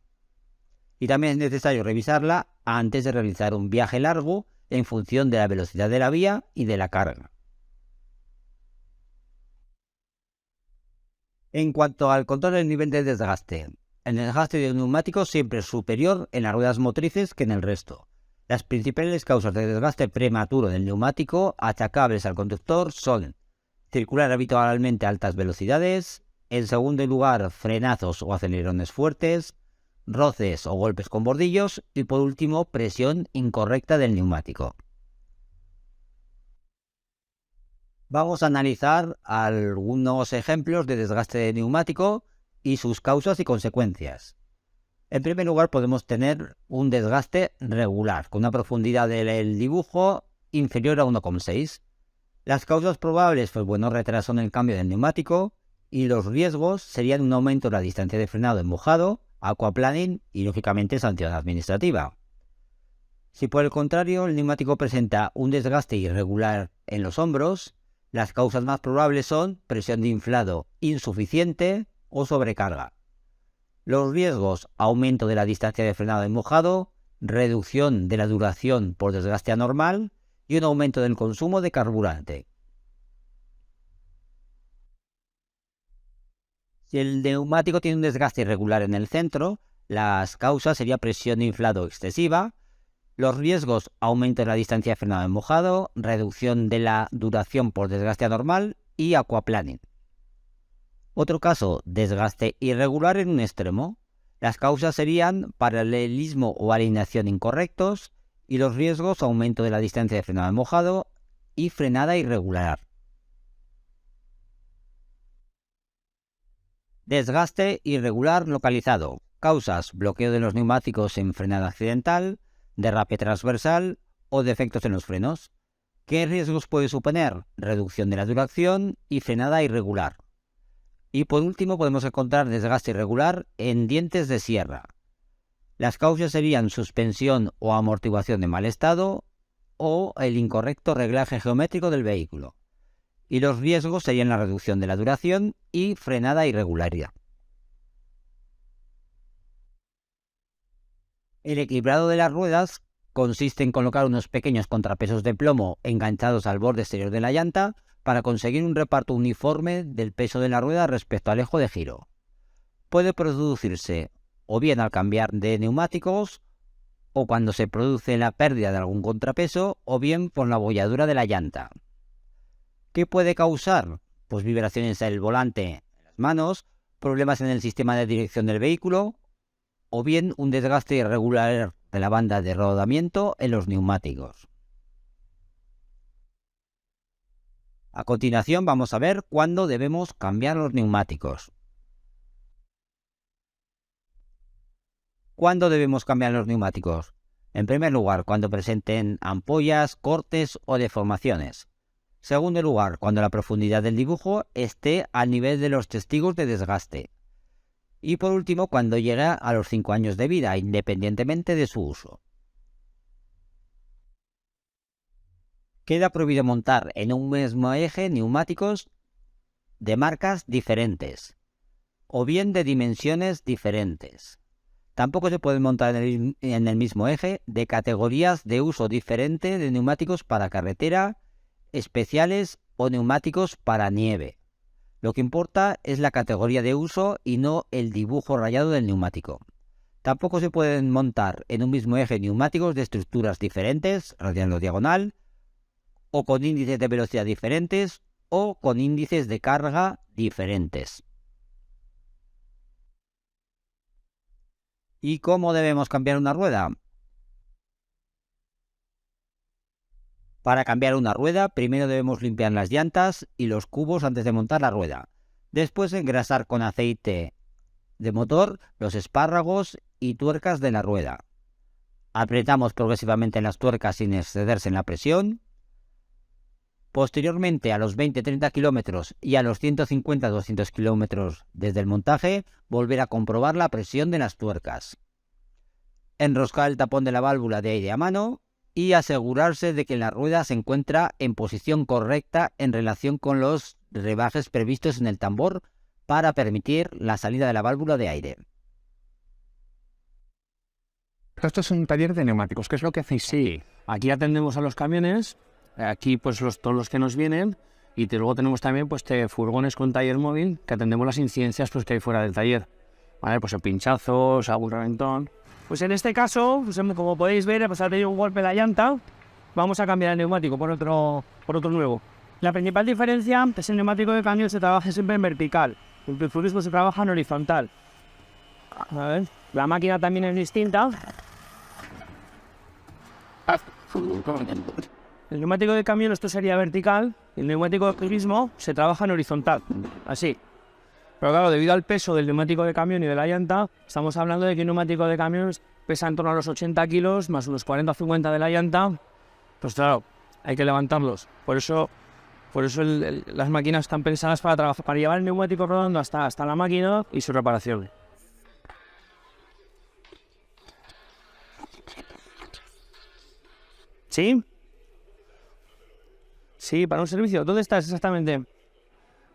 Y también es necesario revisarla antes de realizar un viaje largo en función de la velocidad de la vía y de la carga. En cuanto al control del nivel de desgaste, el desgaste de un neumático siempre es superior en las ruedas motrices que en el resto. Las principales causas de desgaste prematuro del neumático achacables al conductor son circular habitualmente a altas velocidades, en segundo lugar frenazos o acelerones fuertes, roces o golpes con bordillos y por último presión incorrecta del neumático. Vamos a analizar algunos ejemplos de desgaste de neumático y sus causas y consecuencias. En primer lugar podemos tener un desgaste regular, con una profundidad del dibujo inferior a 1,6. Las causas probables, pues bueno, retraso en el cambio del neumático, y los riesgos serían un aumento de la distancia de frenado en mojado, aquaplaning y lógicamente sanción administrativa. Si por el contrario el neumático presenta un desgaste irregular en los hombros, las causas más probables son presión de inflado insuficiente o sobrecarga. Los riesgos: aumento de la distancia de frenado en mojado, reducción de la duración por desgaste anormal y un aumento del consumo de carburante. Si el neumático tiene un desgaste irregular en el centro, las causas serían presión de inflado excesiva. Los riesgos: aumento de la distancia de frenado en mojado, reducción de la duración por desgaste anormal y aquaplaning. Otro caso: desgaste irregular en un extremo. Las causas serían paralelismo o alineación incorrectos y los riesgos: aumento de la distancia de frenado en mojado y frenada irregular. Desgaste irregular localizado. Causas: bloqueo de los neumáticos en frenada accidental, derrape transversal o defectos en los frenos. ¿Qué riesgos puede suponer? Reducción de la duración y frenada irregular. Y por último podemos encontrar desgaste irregular en dientes de sierra. Las causas serían suspensión o amortiguación de mal estado o el incorrecto reglaje geométrico del vehículo. Y los riesgos serían la reducción de la duración y frenada irregularidad. El equilibrado de las ruedas consiste en colocar unos pequeños contrapesos de plomo enganchados al borde exterior de la llanta para conseguir un reparto uniforme del peso de la rueda respecto al eje de giro. Puede producirse o bien al cambiar de neumáticos, o cuando se produce la pérdida de algún contrapeso, o bien por la abolladura de la llanta. ¿Qué puede causar? Pues vibraciones en el volante, en las manos, problemas en el sistema de dirección del vehículo, o bien un desgaste irregular de la banda de rodamiento en los neumáticos. A continuación vamos a ver cuándo debemos cambiar los neumáticos. ¿Cuándo debemos cambiar los neumáticos? En primer lugar, cuando presenten ampollas, cortes o deformaciones. Segundo lugar, cuando la profundidad del dibujo esté al nivel de los testigos de desgaste. Y por último, cuando llega a los 5 años de vida, independientemente de su uso. Queda prohibido montar en un mismo eje neumáticos de marcas diferentes o bien de dimensiones diferentes. Tampoco se pueden montar en el mismo eje de categorías de uso diferente de neumáticos para carretera, especiales o neumáticos para nieve. Lo que importa es la categoría de uso y no el dibujo rayado del neumático. Tampoco se pueden montar en un mismo eje neumáticos de estructuras diferentes, radial o diagonal, o con índices de velocidad diferentes, o con índices de carga diferentes. ¿Y cómo debemos cambiar una rueda? Para cambiar una rueda, primero debemos limpiar las llantas y los cubos antes de montar la rueda. Después engrasar con aceite de motor los espárragos y tuercas de la rueda. Apretamos progresivamente en las tuercas sin excederse en la presión. Posteriormente, a los 20-30 kilómetros y a los 150-200 kilómetros desde el montaje, volver a comprobar la presión de las tuercas. Enroscar el tapón de la válvula de aire a mano y asegurarse de que la rueda se encuentra en posición correcta en relación con los rebajes previstos en el tambor para permitir la salida de la válvula de aire. Esto es un taller de neumáticos. ¿Qué es lo que hacéis? Sí, aquí atendemos a los camiones, aquí pues todos los que nos vienen, y luego tenemos también pues furgones con taller móvil que atendemos las incidencias pues que hay fuera del taller. ¿Vale? Pues pinchazos, algún reventón. Pues en este caso, pues como podéis ver, pues ha tenido un golpe en la llanta. Vamos a cambiar el neumático por otro nuevo. La principal diferencia es que el neumático de cambio se trabaja siempre en vertical. El Pilfurismo se trabaja en horizontal. A ver, la máquina también es distinta. El neumático de cambio esto sería vertical. El neumático de turismo se trabaja en horizontal. Así. Pero claro, debido al peso del neumático de camión y de la llanta, estamos hablando de que un neumático de camión pesa en torno a los 80 kilos, más unos 40 o 50 de la llanta. Pues claro, hay que levantarlos. Por eso las máquinas están pensadas para trabajar, para llevar el neumático rodando hasta la máquina y su reparación. ¿Sí? Sí, para un servicio. ¿Dónde estás exactamente?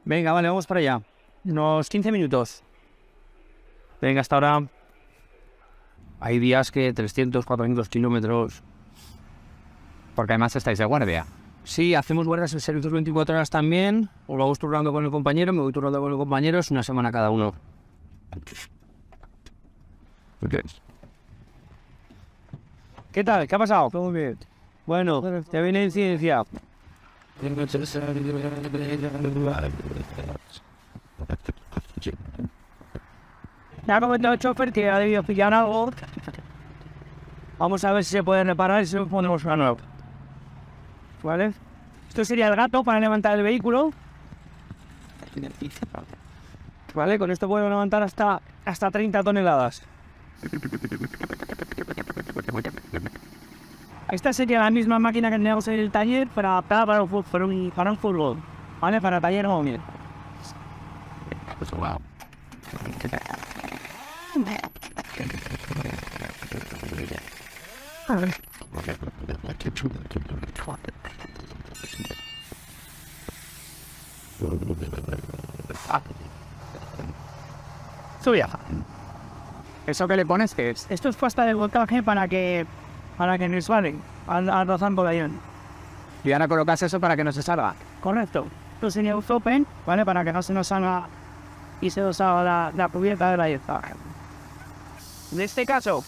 Venga, vale, vamos para allá. Unos 15 minutos. Venga, hasta ahora. Hay días que 300, 400 kilómetros. Porque además estáis de guardia. Sí, hacemos guardias en servicios 24 horas también. Os lo vamos turnando con el compañero, me voy turnando con el compañero. Es una semana cada uno. ¿Qué tal? ¿Qué ha pasado? Todo bien. Bueno, te viene incidencia. Me ha comentado el chofer que ha debido pillar algo. Vamos a ver si se puede reparar y si ponemos una nueva. ¿Vale? Esto sería el gato para levantar el vehículo. ¿Vale? Con esto podemos levantar hasta 30 toneladas. Esta sería la misma máquina que tenemos en el taller para un furgón. ¿Vale? Para taller o bien. Subía. ¿Eso que le pones qué es? Esto es pasta de voltaje para que resbale al rozar por ahí. Y ahora colocas eso para que no se salga. Correcto. Esto sería un tope, ¿vale? Para que no se nos salga y se nos salga la cubierta de la llanta. En este caso,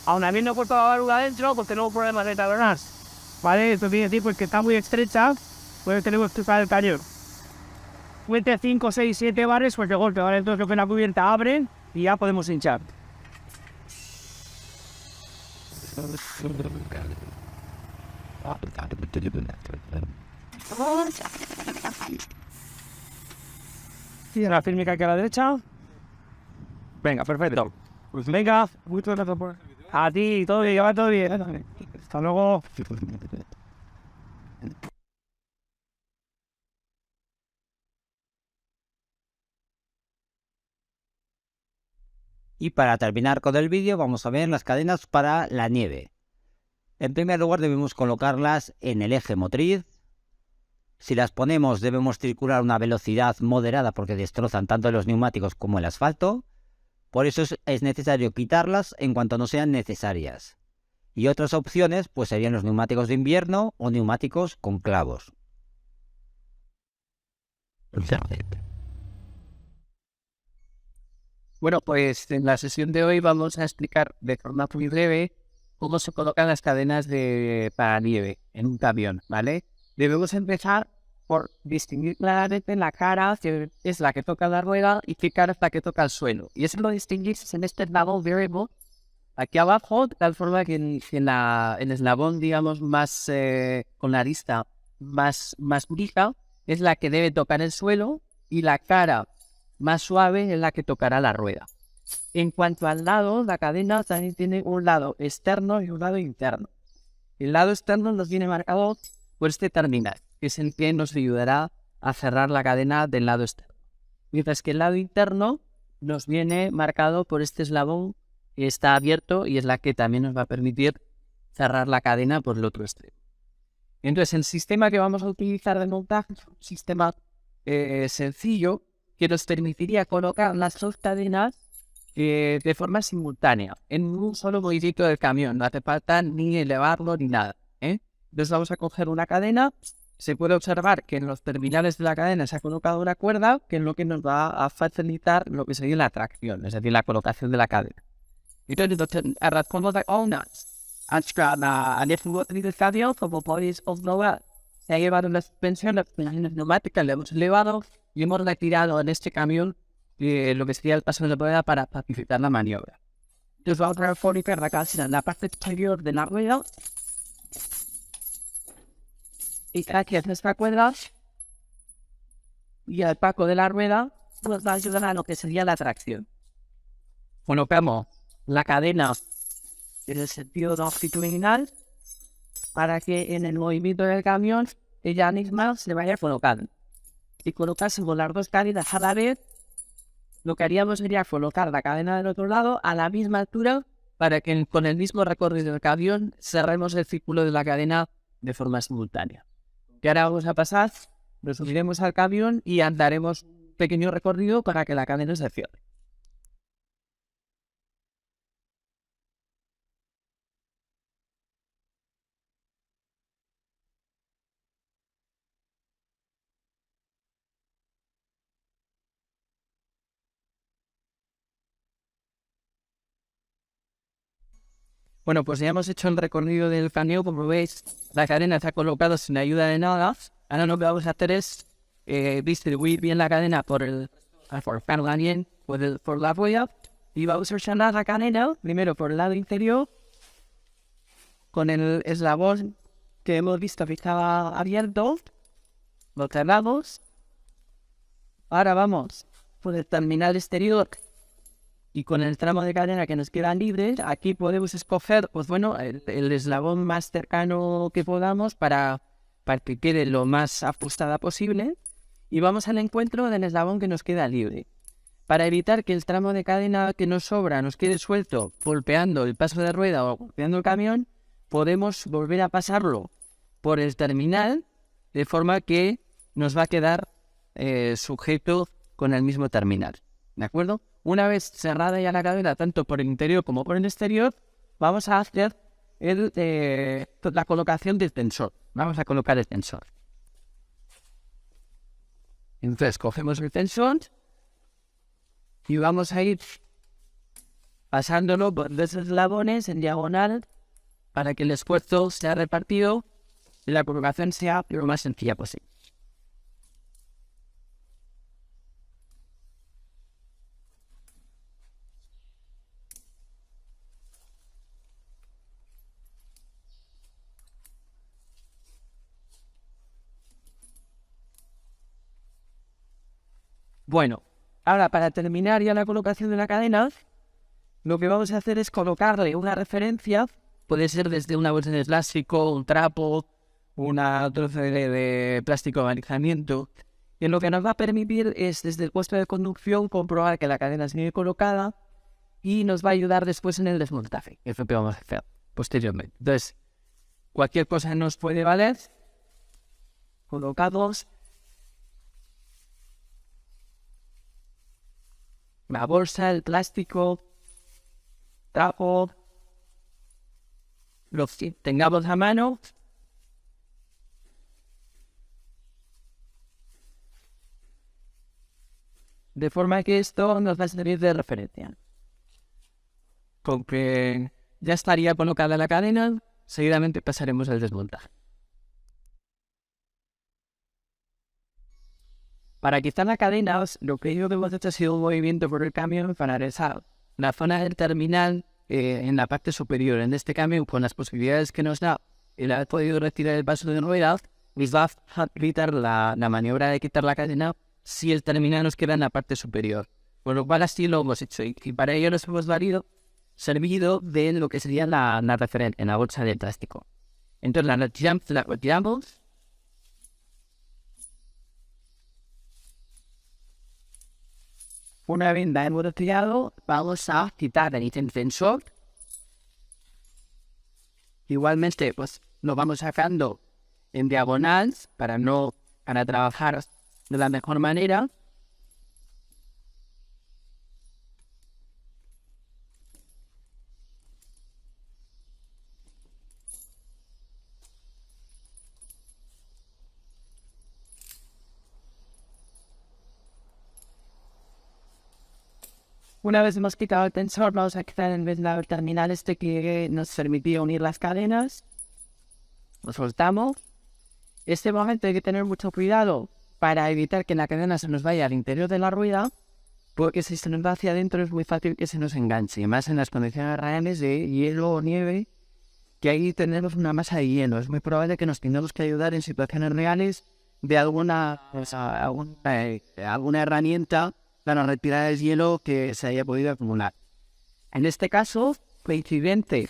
aún habiendo puesto la válvula adentro, pues tenemos problemas de talonas. ¿Vale? Esto quiere decir pues, que está muy estrecha, pues tenemos que usar el cañón. Fuerte 5, 6, 7 bares, pues de golpe, ¿vale? Entonces lo que la cubierta abre y ya podemos hinchar. Y la fírmica aquí a la derecha. Venga, perfecto. Pues venga, muchas gracias por... A ti, todo bien, va todo bien. Hasta luego. Y para terminar con el vídeo vamos a ver las cadenas para la nieve. En primer lugar debemos colocarlas en el eje motriz. Si las ponemos debemos circular a una velocidad moderada porque destrozan tanto los neumáticos como el asfalto. Por eso es necesario quitarlas en cuanto no sean necesarias. Y otras opciones pues serían los neumáticos de invierno o neumáticos con clavos. Bueno, pues en la sesión de hoy vamos a explicar de forma muy breve cómo se colocan las cadenas para nieve en un camión, ¿vale? Debemos empezar por distinguir claramente la cara, que es la que toca la rueda, y qué cara es la que toca el suelo. Y eso lo distinguís en este eslabón variable, aquí abajo, de tal forma que en el eslabón, digamos, más con la arista más fija, es la que debe tocar el suelo, y la cara más suave es la que tocará la rueda. En cuanto al lado, la cadena también tiene un lado externo y un lado interno. El lado externo nos viene marcado por este terminal, que es el que nos ayudará a cerrar la cadena del lado externo. Mientras que el lado interno nos viene marcado por este eslabón que está abierto y es la que también nos va a permitir cerrar la cadena por el otro extremo. Entonces, el sistema que vamos a utilizar de montaje es un sistema sencillo que nos permitiría colocar las dos cadenas de forma simultánea en un solo movimiento del camión. No hace falta ni elevarlo ni nada, ¿eh? Entonces vamos a coger una cadena. Se puede observar que en los terminales de la cadena se ha colocado una cuerda, que es lo que nos va a facilitar lo que sería la tracción, es decir, la colocación de la cadena. Entonces, arrastramos las ondas hasta el flujo del camión, como podéis observar. Se ha llevado la suspensión, las suspensiones neumáticas, le hemos elevado y hemos retirado en este camión lo que sería el paso de la rueda para facilitar la maniobra. Entonces vamos a fabricar la calcina en la parte exterior de la rueda. Y aquí en esta cuerda y el paco de la rueda nos va a ayudar a lo que sería la tracción. Colocamos la cadena en el sentido longitudinal para que en el movimiento del camión ella misma se vaya colocando. Si colocásemos las dos cadenas a la vez, lo que haríamos sería colocar la cadena del otro lado a la misma altura para que con el mismo recorrido del camión cerremos el círculo de la cadena de forma simultánea. Y ahora vamos a pasar, nos subiremos al camión y andaremos un pequeño recorrido para que la cadena se cierre. Bueno, pues ya hemos hecho el recorrido del camión. Como veis, la cadena está colocada sin ayuda de nada. Ahora lo que vamos a hacer es distribuir bien la cadena por la rueda. Y vamos a presionar la cadena primero por el lado interior con el eslabón que hemos visto que estaba abierto. Lo cerramos. Ahora vamos por el terminal exterior. Y con el tramo de cadena que nos queda libre, aquí podemos escoger, pues bueno, el eslabón más cercano que podamos para que quede lo más ajustada posible. Y vamos al encuentro del eslabón que nos queda libre. Para evitar que el tramo de cadena que nos sobra nos quede suelto golpeando el paso de rueda o golpeando el camión, podemos volver a pasarlo por el terminal de forma que nos va a quedar sujeto con el mismo terminal. ¿De acuerdo? Una vez cerrada ya la cadena, tanto por el interior como por el exterior, vamos a hacer la colocación del tensor. Vamos a colocar el tensor. Entonces, cogemos el tensor y vamos a ir pasándolo por dos eslabones en diagonal para que el esfuerzo sea repartido y la colocación sea lo más sencilla posible. Bueno, ahora para terminar ya la colocación de la cadena, lo que vamos a hacer es colocarle una referencia, puede ser desde una bolsa de plástico, un trapo, una trozo de plástico de balizamiento, y lo que nos va a permitir es desde el puesto de conducción comprobar que la cadena es bien colocada y nos va a ayudar después en el desmontaje, que es lo que vamos a hacer posteriormente. Entonces, cualquier cosa nos puede valer, colocados. La bolsa, el plástico, trapo, lo que tengamos a mano. De forma que esto nos va a servir de referencia. Con que ya estaría colocada la cadena, seguidamente pasaremos al desmontaje. Para quitar la cadena, lo que yo hemos hecho ha sido un movimiento por el camión para realizar la zona del terminal en la parte superior. En este camión, con las posibilidades que nos da el haber podido retirar el paso de novedad, nos va a facilitar la maniobra de quitar la cadena si el terminal nos queda en la parte superior. Por lo cual así lo hemos hecho. Y para ello nos hemos servido de lo que sería la referencia en la bolsa de plástico. Entonces la retiramos. Una vez la hemos retirado, vamos a quitar el tensor. Igualmente, pues lo vamos sacando en diagonal para trabajar de la mejor manera. Una vez hemos quitado el tensor, vamos a quitar en vez del terminal que nos permitía unir las cadenas. Lo soltamos. Este momento hay que tener mucho cuidado para evitar que la cadena se nos vaya al interior de la rueda, porque si se nos va hacia adentro es muy fácil que se nos enganche, más en las condiciones reales de hielo o nieve, que ahí tenemos una masa de hielo. Es muy probable que nos tengamos que ayudar en situaciones reales de alguna herramienta para retirar el hielo que se haya podido acumular. En este caso, coincidente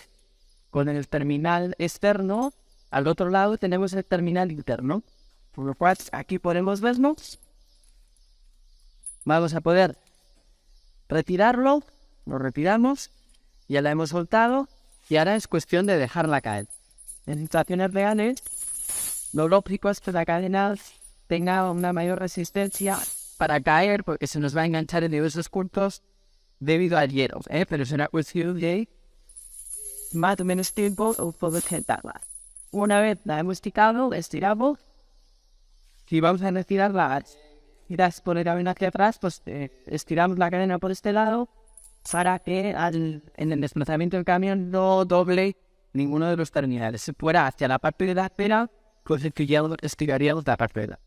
con el terminal externo, al otro lado tenemos el terminal interno. Por lo cual, aquí podemos verlo. Vamos a poder retirarlo. Lo retiramos. Ya la hemos soltado. Y ahora es cuestión de dejarla caer. En situaciones reales, lo lógico es que la cadena tenga una mayor resistencia para caer, porque se nos va a enganchar en diversos puntos debido al hielo. Pero será cuestión de más o menos tiempo o poder sentarla. Una vez la hemos quitado, la estiramos. Si vamos a retirarla, tiras por el camino hacia atrás, pues estiramos la cadena por este lado para que en el desplazamiento del camión no doble ninguno de los terminales. Si fuera hacia la parte de la espera, pues estiraríamos la parte de la